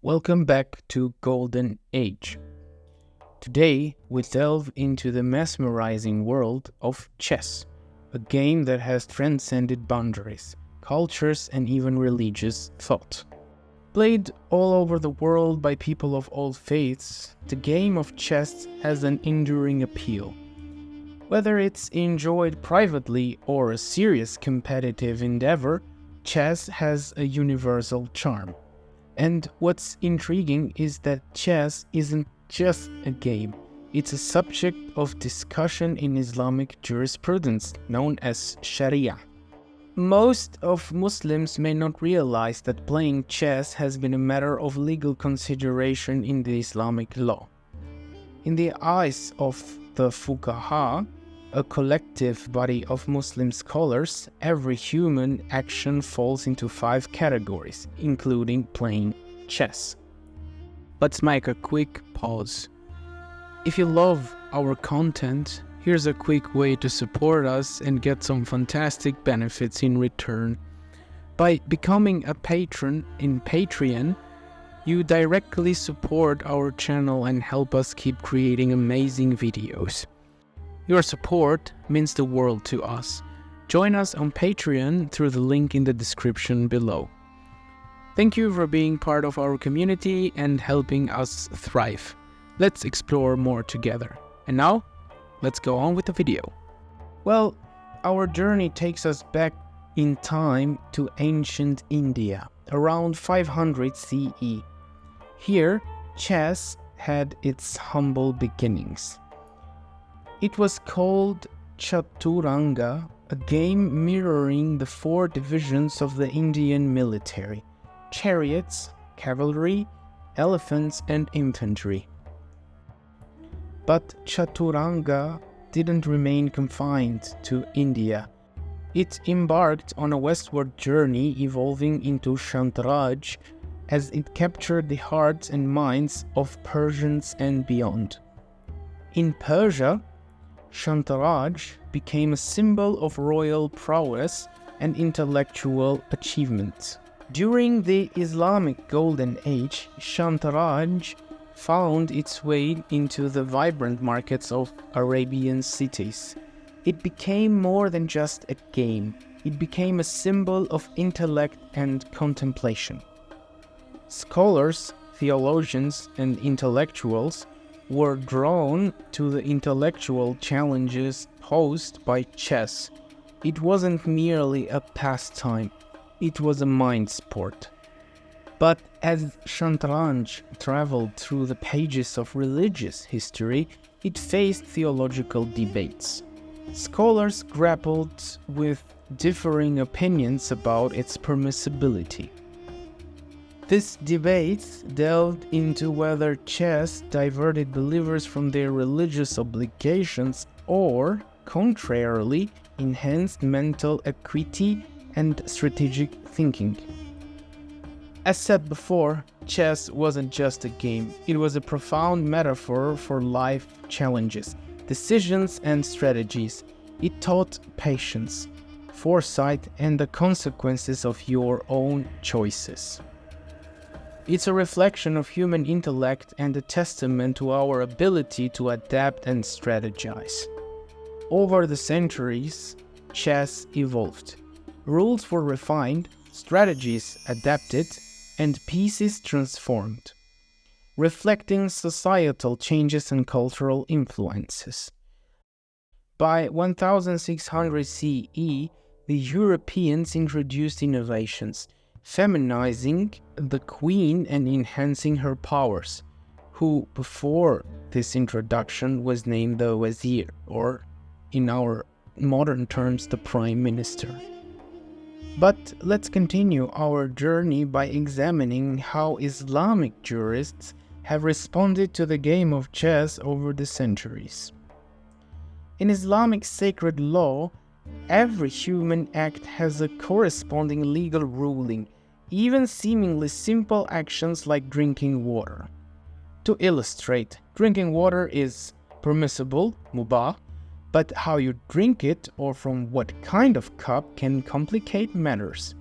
Welcome back to Golden Age. Today, we delve into the mesmerizing world of chess, a game that has transcended boundaries, cultures, and even religious thought. Played all over the world by people of all faiths, the game of chess has an enduring appeal. Whether it's enjoyed privately or a serious competitive endeavor, chess has a universal charm. And what's intriguing is that chess isn't just a game. It's a subject of discussion in Islamic jurisprudence known as Sharia. Most of Muslims may not realize that playing chess has been a matter of legal consideration in the Islamic law. In the eyes of the fuqaha, a collective body of Muslim scholars, every human action falls into 5 categories, including playing chess. Let's make a quick pause. If you love our content, here's a quick way to support us and get some fantastic benefits in return. By becoming a patron in Patreon, you directly support our channel and help us keep creating amazing videos. Your support means the world to us. Join us on Patreon through the link in the description below. Thank you for being part of our community and helping us thrive. Let's explore more together. And now, let's go on with the video. Well, our journey takes us back in time to ancient India, around 500 CE. Here, chess had its humble beginnings. It was called Chaturanga, a game mirroring the 4 divisions of the Indian military: chariots, cavalry, elephants, and infantry. But Chaturanga didn't remain confined to India. It embarked on a westward journey, evolving into Shantaraj as it captured the hearts and minds of Persians and beyond. In Persia, Shantaraj became a symbol of royal prowess and intellectual achievement. During the Islamic Golden Age, Shantaraj found its way into the vibrant markets of Arabian cities. It became more than just a game. It became a symbol of intellect and contemplation. Scholars, theologians, and intellectuals were drawn to the intellectual challenges posed by chess. It wasn't merely a pastime, it was a mind sport. But as Shantaraj traveled through the pages of religious history, it faced theological debates. Scholars grappled with differing opinions about its permissibility. This debate delved into whether chess diverted believers from their religious obligations or, contrarily, enhanced mental acuity and strategic thinking. As said before, chess wasn't just a game, it was a profound metaphor for life challenges, decisions, and strategies. It taught patience, foresight, and the consequences of your own choices. It's a reflection of human intellect and a testament to our ability to adapt and strategize. Over the centuries, chess evolved. Rules were refined, strategies adapted, and pieces transformed, reflecting societal changes and cultural influences. By 1600 CE, the Europeans introduced innovations, feminizing the queen and enhancing her powers, who before this introduction was named the Wazir, or in our modern terms, the Prime Minister. But let's continue our journey by examining how Islamic jurists have responded to the game of chess over the centuries. In Islamic sacred law, every human act has a corresponding legal ruling, even seemingly simple actions like drinking water. To illustrate, drinking water is permissible, mubah, but how you drink it or from what kind of cup can complicate matters.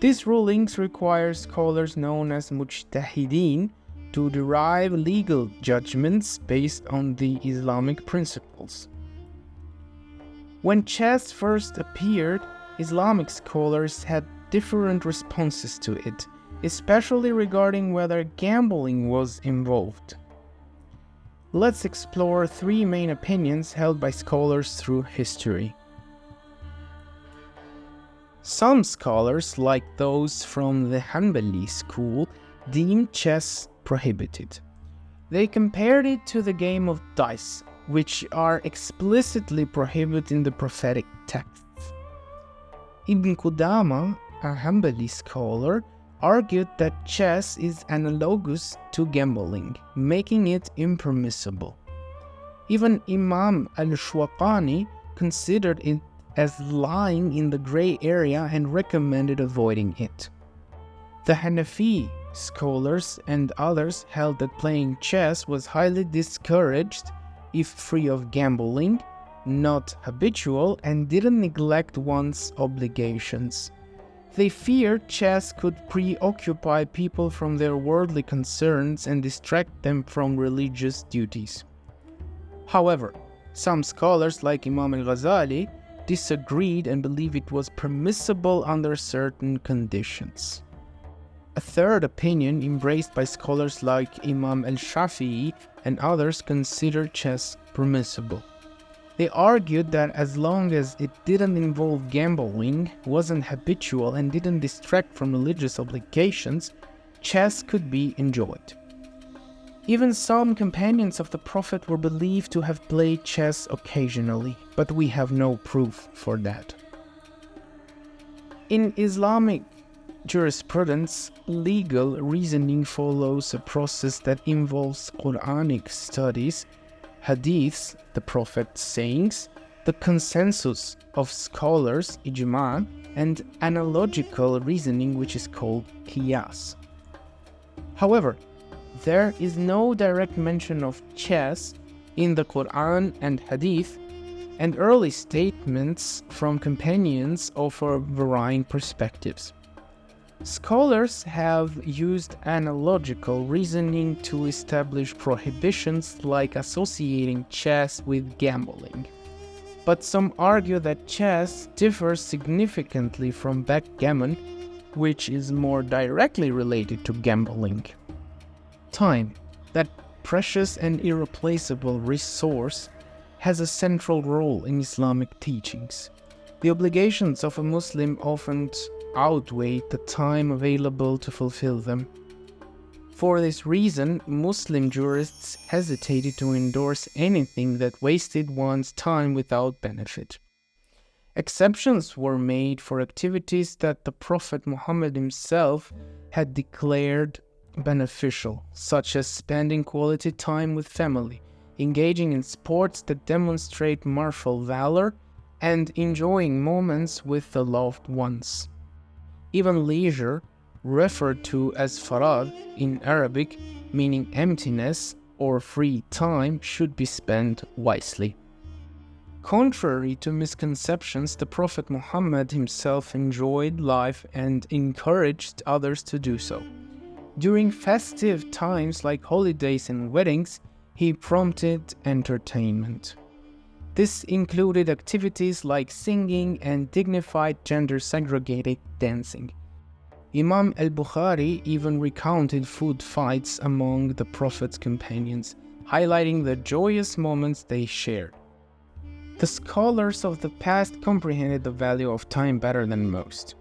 These rulings require scholars known as mujtahideen to derive legal judgments based on the Islamic principles. When chess first appeared, Islamic scholars had different responses to it, especially regarding whether gambling was involved. Let's explore three main opinions held by scholars through history. Some scholars, like those from the Hanbali school, deemed chess prohibited. They compared it to the game of dice, which are explicitly prohibited in the prophetic texts. Ibn Qudama, a Hanbali scholar, argued that chess is analogous to gambling, making it impermissible. Even Imam al-Shawqani considered it as lying in the gray area and recommended avoiding it. The Hanafi scholars and others held that playing chess was highly discouraged if free of gambling, not habitual, and didn't neglect one's obligations. They feared chess could preoccupy people from their worldly concerns and distract them from religious duties. However, some scholars like Imam al-Ghazali disagreed and believed it was permissible under certain conditions. A third opinion, embraced by scholars like Imam al-Shafi'i and others, considered chess permissible. They argued that as long as it didn't involve gambling, wasn't habitual, and didn't distract from religious obligations, chess could be enjoyed. Even some companions of the Prophet were believed to have played chess occasionally, but we have no proof for that. In Islamic jurisprudence, legal reasoning follows a process that involves Quranic studies, hadiths, the Prophet's sayings, the consensus of scholars, ijma', and analogical reasoning, which is called qiyas. However, there is no direct mention of chess in the Quran and hadith, and early statements from companions offer varying perspectives. Scholars have used analogical reasoning to establish prohibitions like associating chess with gambling. But some argue that chess differs significantly from backgammon, which is more directly related to gambling. Time, that precious and irreplaceable resource, has a central role in Islamic teachings. The obligations of a Muslim often outweigh the time available to fulfill them. For this reason, Muslim jurists hesitated to endorse anything that wasted one's time without benefit. Exceptions were made for activities that the Prophet Muhammad himself had declared beneficial, such as spending quality time with family, engaging in sports that demonstrate martial valor, and enjoying moments with the loved ones. Even leisure, referred to as faragh in Arabic, meaning emptiness or free time, should be spent wisely. Contrary to misconceptions, the Prophet Muhammad himself enjoyed life and encouraged others to do so. During festive times like holidays and weddings, he prompted entertainment. This included activities like singing and dignified gender-segregated dancing. Imam al-Bukhari even recounted food fights among the Prophet's companions, highlighting the joyous moments they shared. The scholars of the past comprehended the value of time better than most.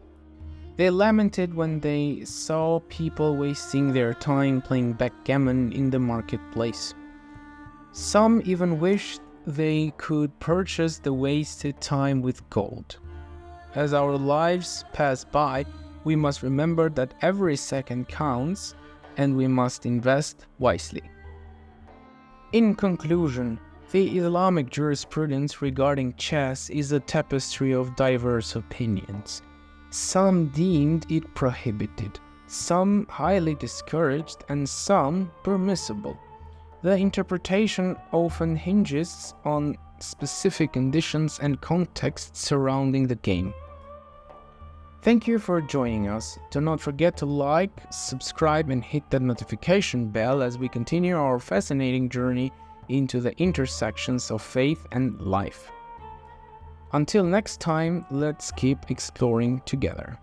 They lamented when they saw people wasting their time playing backgammon in the marketplace. Some even wished they could purchase the wasted time with gold. As our lives pass by, we must remember that every second counts, and we must invest wisely. In conclusion, the Islamic jurisprudence regarding chess is a tapestry of diverse opinions. Some deemed it prohibited, some highly discouraged, and some permissible. The interpretation often hinges on specific conditions and contexts surrounding the game. Thank you for joining us. Do not forget to like, subscribe, and hit the notification bell as we continue our fascinating journey into the intersections of faith and life. Until next time, let's keep exploring together.